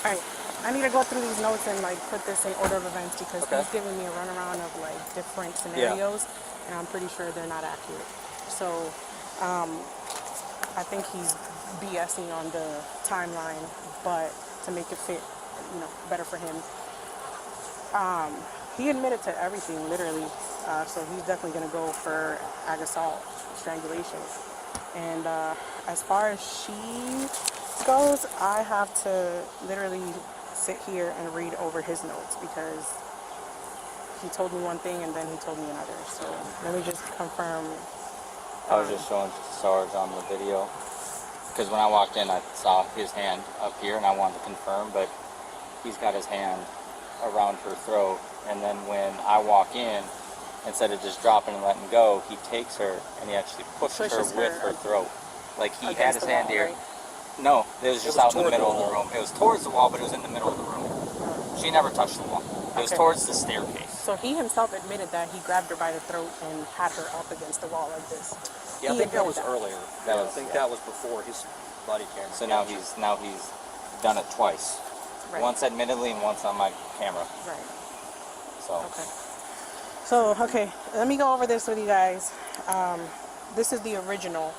Alright, I need to go through these notes and like put this in order of events because Okay. he's giving me a runaround of like different Yeah. scenarios, and I'm pretty sure they're not accurate. So I think he's BSing on the timeline, but to make it fit, better for him. He admitted to everything, literally. So he's definitely gonna go for ag assault, strangulation. And as far as she goes, I have to literally sit here and read over his notes because he told me one thing and then he told me another. So let me just confirm. I was just showing Sarge on the video because when I walked in, I saw his hand up here, and I wanted to confirm, but he's got his hand around her throat, and then when I walk in, instead of just dropping and letting go, he takes her and he actually pushes her with her throat. Like he had his hand here. Right? No, it was just out in the middle of the room. It was towards the wall, but it was in the middle of the room. She never touched the wall. It was towards the staircase. So he himself admitted that he grabbed her by the throat and had her up against the wall like this. Yeah, I think that was earlier. I think that was before his body camera. So now he's done it twice. Right. Once admittedly and once on my camera. Right. So okay, let me go over this with you guys. This is the original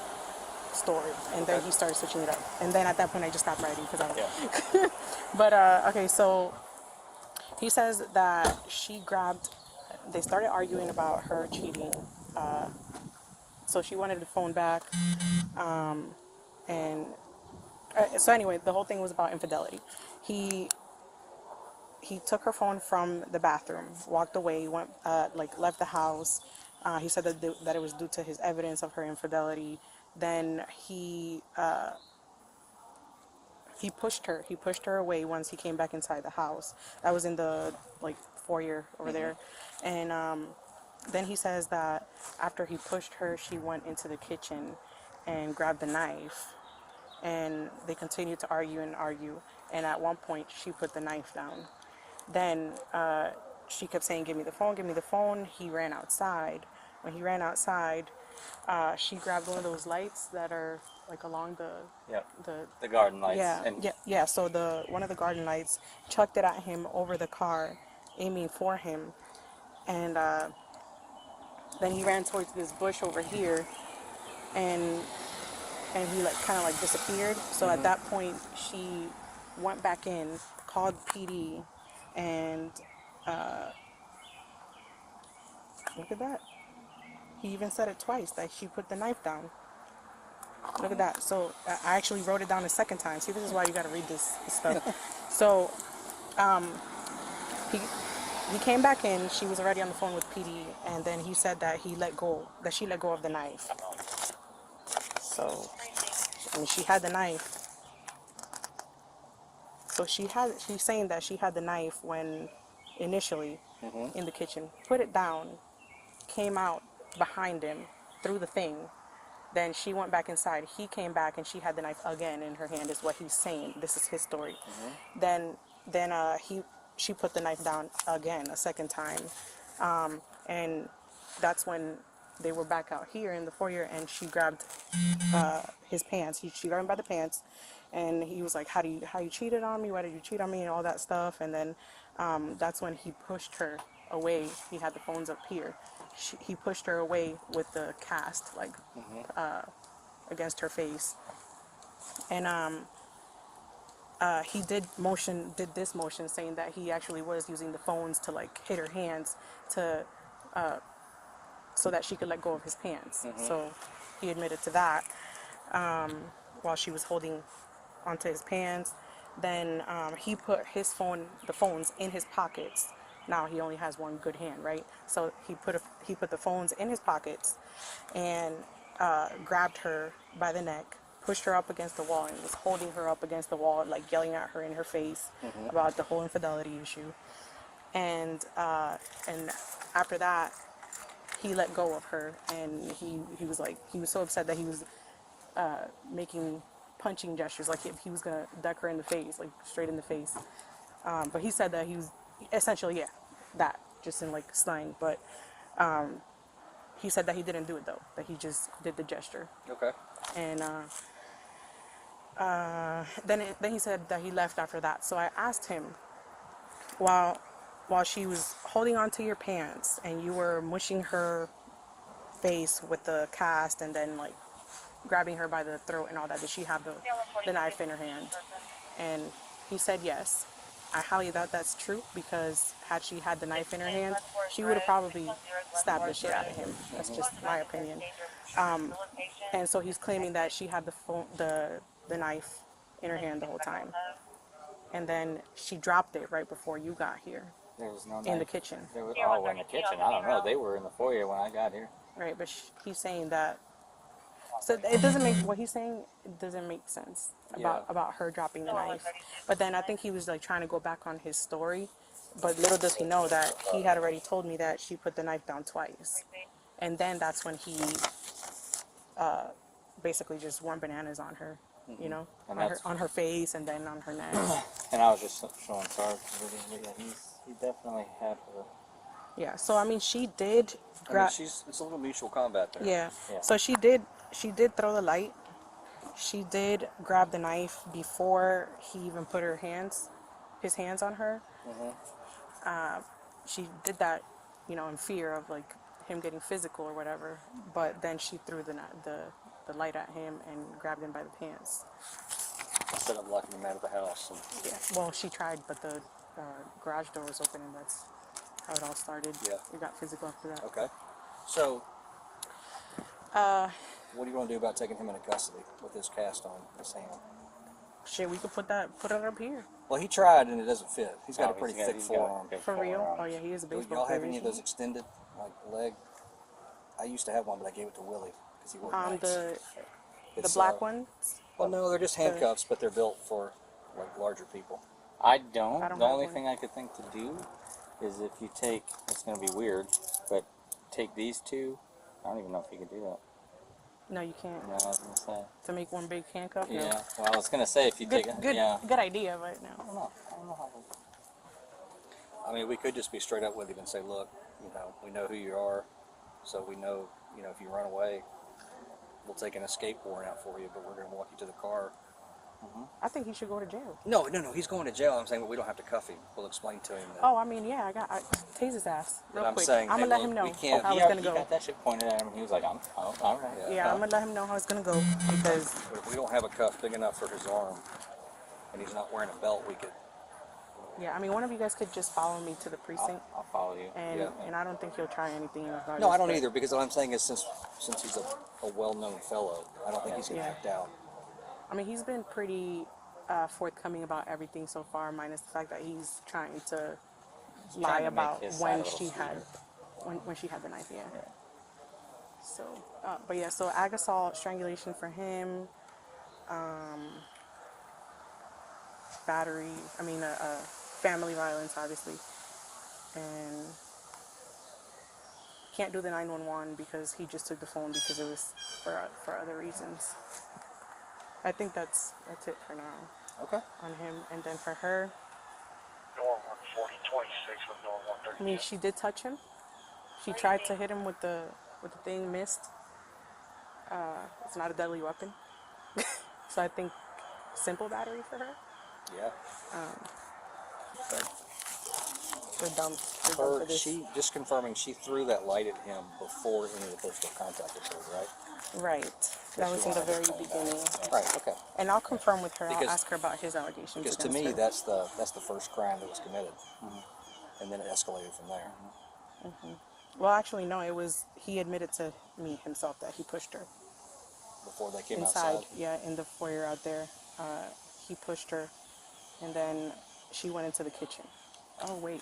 story, and then he started switching it up. And then at that point, I just stopped writing because I was. Yeah. But okay, so he says that they started arguing about her cheating. So she wanted the phone back, and so anyway, the whole thing was about infidelity. He took her phone from the bathroom, walked away, went left the house. He said that it was due to his evidence of her infidelity. Then he pushed her. He pushed her away once he came back inside the house. That was in the foyer over there, and then he says that after he pushed her, she went into the kitchen and grabbed the knife, and they continued to argue and argue. And at one point, she put the knife down. Then she kept saying, "Give me the phone, give me the phone." He ran outside. When he ran outside, she grabbed one of those lights that are like along the garden lights. Yeah. So one of the garden lights, chucked it at him over the car, aiming for him, and then he ran towards this bush over here, and he kind of disappeared. So at that point, she went back in, called PD, and look at that. He even said it twice that she put the knife down. Look at that. So I actually wrote it down a second time. See, this is why you got to read this stuff. So he came back in. She was already on the phone with PD, and then he said that she let go of the knife. So, she had the knife. So she's saying that she had the knife when initially in the kitchen, put it down, came out behind him through the thing. Then she went back inside. He came back and she had the knife again in her hand, is what he's saying. This is his story. Then she put the knife down again a second time, and that's when they were back out here in the foyer, and she grabbed his pants. She grabbed him by the pants, and he was like, "How you cheated on me? Why did you cheat on me?" and all that stuff. And then that's when he pushed her away. He had the phones up here. He pushed her away with the cast, against her face, and he did this motion saying that he actually was using the phones to hit her hands to so that she could let go of his pants. So he admitted to that while she was holding onto his pants. Then he put the phones in his pockets. Now he only has one good hand, right? So he put the phones in his pockets and grabbed her by the neck, pushed her up against the wall, and was holding her up against the wall, yelling at her in her face about the whole infidelity issue. And after that, he let go of her, and he was so upset that he was making punching gestures, like if he was gonna deck her in the face, straight in the face. But he said that he was essentially, that, just in slang. But he said that he didn't do it though, that he just did the gesture. Okay. And Then he said that he left after that. So I asked him, while she was holding onto your pants and you were mushing her face with the cast and then like grabbing her by the throat and all that, did she have the knife in her hand? And he said yes. I highly doubt that's true, because had she had the knife in her hand, she would have probably stabbed the shit out of him. That's just my opinion. And so he's claiming that she had the knife in her hand the whole time, and then she dropped it right before you got here There was no in the knife. kitchen, There was, oh, in the kitchen. I don't know. They were in the foyer when I got here. right? But he's saying that. So it doesn't make what he's saying. It doesn't make sense about her dropping the knife. But then I think he was like trying to go back on his story. But little does he know that he had already told me that she put the knife down twice, and then that's when he basically just went bananas on her, you know, And on her face and then on her neck. And I was just showing Sarge. Yeah, he definitely had her. Yeah. So I mean, she did I mean, grab. it's a little mutual combat there. Yeah. Yeah. So she did throw the light. She did grab the knife before he even put his hands on her. She did that, you know, in fear of like him getting physical or whatever. But then she threw the light at him and grabbed him by the pants. Instead of locking him out of the house. And, Yeah. Well, she tried, but the garage door was open, and that's how it all started. Yeah. It got physical after that. okay. So, what do you want to do about taking him into custody with his cast on his hand? Shit, we could put it up here. Well, he tried and it doesn't fit. He's got Oh, a pretty thick he's got a forearm. big For real? forearm. Oh yeah, he is a Do baseball y'all player. have any of isn't those extended, like leg? I used to have one, but I gave it to Willie because he wore he? nights. The It's, black one. Well, no, they're just handcuffs, but they're built for like larger people. I don't. I don't The have only one. thing I could think to do is if you take, it's going to be weird, but take these two. I don't even know if you could do that. No, you can't. No, I was going to say. To make one big handcuff. No. Yeah. Well, I was going to say if you Good, take it. good, Yeah. good idea, but no. I don't know. I don't know how to. I mean, we could just be straight up with him and say, look, you know, we know who you are, so we know, you know, if you run away, we'll take an escape warrant out for you, but we're going to walk you to the car. I think he should go to jail. No, he's going to jail. I'm saying, but we don't have to cuff him. We'll explain to him that. Oh, I mean, yeah, I tase his ass real But I'm quick. saying, I'm hey, gonna let look, him know we can't- how he it's gonna go. got that shit pointed at him, and he was like, all right. Yeah, I'm gonna let him know how it's gonna go, because But if we don't have a cuff big enough for his arm, and he's not wearing a belt, we could. yeah, I mean, one of you guys could just follow me to the precinct, I'll follow you. and Yeah. and I don't think he'll try anything about it. No, I don't either, because what I'm saying is since he's a well-known fellow, I don't think he's going to Yeah. act out. I mean, he's been pretty forthcoming about everything so far, minus the fact that he's trying to lie trying to make about his side when a little she had when she had the knife. Yeah. So, but yeah, so ag assault, strangulation for him, battery. I mean, family violence, obviously, and can't do the 911 because he just took the phone because it was for other reasons. I think that's it for now Okay. on him, and then for her, Door 14026 with door 130. I mean, she did touch him. She tried to hit him with the thing, missed. It's not a deadly weapon, so I think simple battery for her. Yeah. They're dumb for this. She just confirming she threw that light at him before any of the physical contact occurred, right? Right. That was in the very beginning. Right. Okay. And I'll confirm with her. I'll Because- ask her about his allegations. Because to against me, her. that's the first crime that was committed, and then it escalated from there. Well, actually, no. It was he admitted to me himself that he pushed her Before they came inside. outside. Yeah, in the foyer out there. He pushed her, and then she went into the kitchen. Oh wait.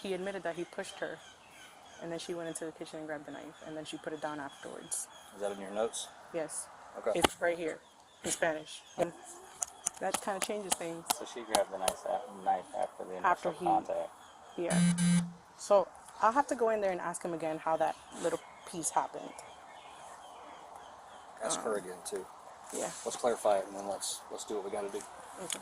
He admitted that he pushed her, and then she went into the kitchen and grabbed the knife, and then she put it down afterwards. Is that in your notes? Yes. Okay. It's right here in Spanish. And that kind of changes things. So she grabbed the knife after the initial After he- contact. Yeah. So I'll have to go in there and ask him again how that little piece happened. Ask her again too. Yeah. Let's clarify it, and then let's do what we got to do. Okay.